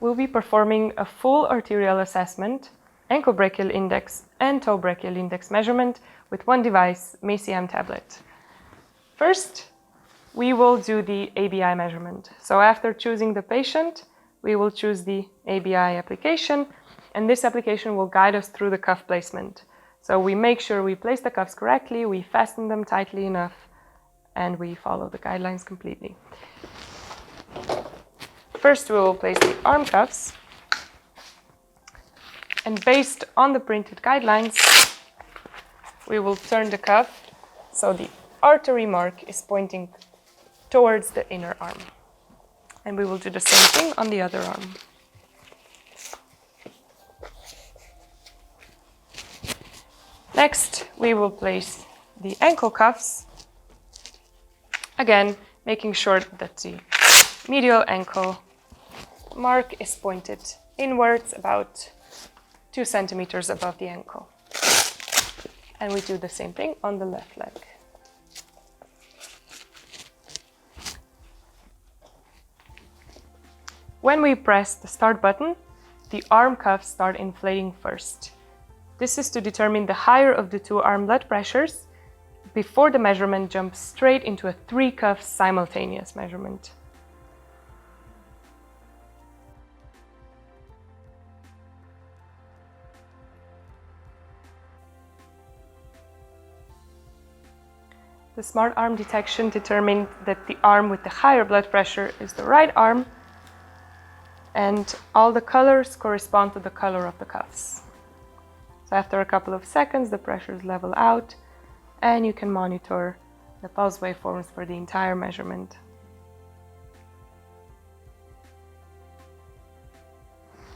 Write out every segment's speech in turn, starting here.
we'll be performing a full arterial assessment, ankle brachial index and toe brachial index measurement with one device, MACM tablet. First, we will do the ABI measurement. So after choosing the patient, we will choose the ABI application, and this application will guide us through the cuff placement. So we make sure we place the cuffs correctly, we fasten them tightly enough, and we follow the guidelines completely. First, we will place the arm cuffs, and based on the printed guidelines, we will turn the cuff so the artery mark is pointing towards the inner arm. And we will do the same thing on the other arm. Next, we will place the ankle cuffs, again making sure that the medial ankle mark is pointed inwards about 2 centimeters above the ankle. And we do the same thing on the left leg. When we press the start button, the arm cuffs start inflating first. This is to determine the higher of the two arm blood pressures before the measurement jumps straight into a 3-cuff simultaneous measurement. The smart arm detection determined that the arm with the higher blood pressure is the right arm, and all the colors correspond to the color of the cuffs. So after a couple of seconds, the pressures level out, and you can monitor the pulse waveforms for the entire measurement.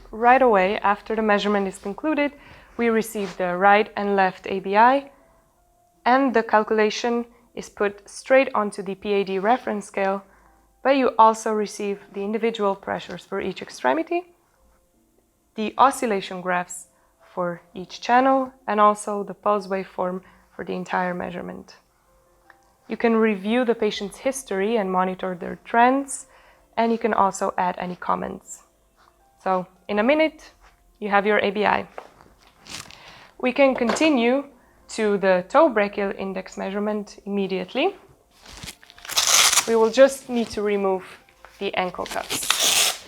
Right away, after the measurement is concluded, we receive the right and left ABI, and the calculation is put straight onto the PAD reference scale, but you also receive the individual pressures for each extremity, the oscillation graphs for each channel, and also the pulse waveform for the entire measurement. You can review the patient's history and monitor their trends, and you can also add any comments. So in a minute, you have your ABI. We can continue to the toe brachial index measurement immediately. We will just need to remove the ankle cuffs.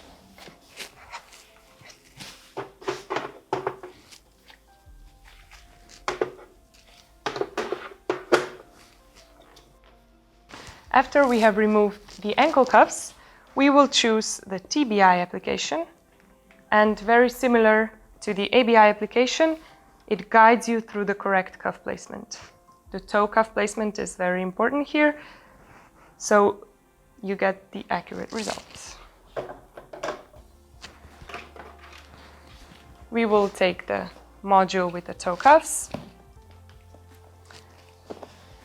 After we have removed the ankle cuffs, we will choose the TBI application, and very similar to the ABI application, it guides you through the correct cuff placement. The toe cuff placement is very important here, so you get the accurate results. We will take the module with the toe cuffs,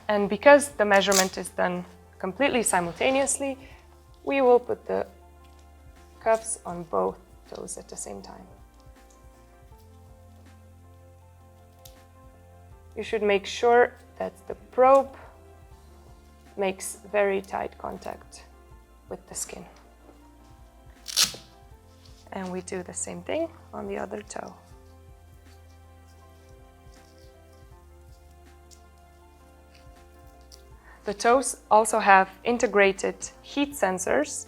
and because the measurement is done completely simultaneously, we will put the cuffs on both toes at the same time. You should make sure that the probe makes very tight contact with the skin. And we do the same thing on the other toe. The toes also have integrated heat sensors,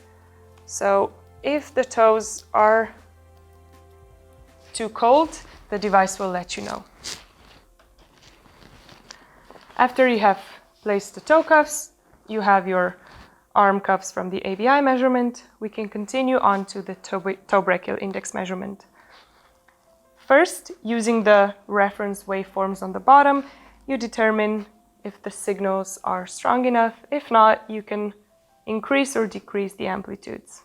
so if the toes are too cold, the device will let you know. After you have placed the toe cuffs, you have your arm cuffs from the ABI measurement. We can continue on to the toe brachial index measurement. First, using the reference waveforms on the bottom, you determine if the signals are strong enough. If not, you can increase or decrease the amplitudes.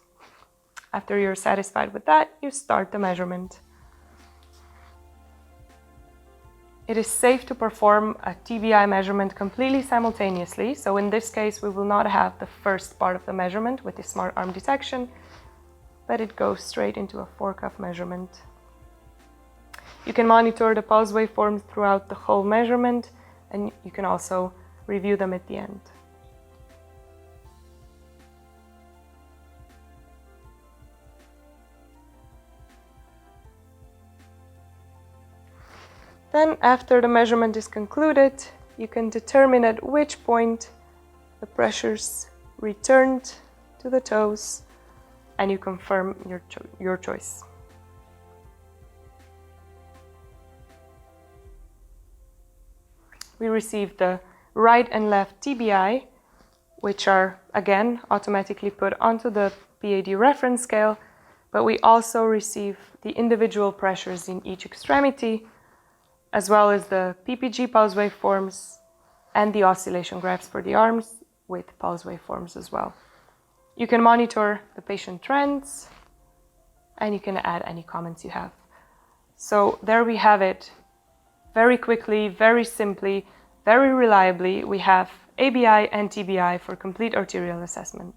After you're satisfied with that, you start the measurement. It is safe to perform a TBI measurement completely simultaneously, so in this case we will not have the first part of the measurement with the smart arm detection, but it goes straight into a 4-cuff measurement. You can monitor the pulse waveforms throughout the whole measurement, and you can also review them at the end. Then, after the measurement is concluded, you can determine at which point the pressures returned to the toes, and you confirm your choice. We receive the right and left TBI, which are again automatically put onto the PAD reference scale, but we also receive the individual pressures in each extremity, as well as the PPG pulse waveforms and the oscillation graphs for the arms with pulse waveforms as well. You can monitor the patient trends, and you can add any comments you have. So there we have it. Very quickly, very simply, very reliably, we have ABI and TBI for complete arterial assessment.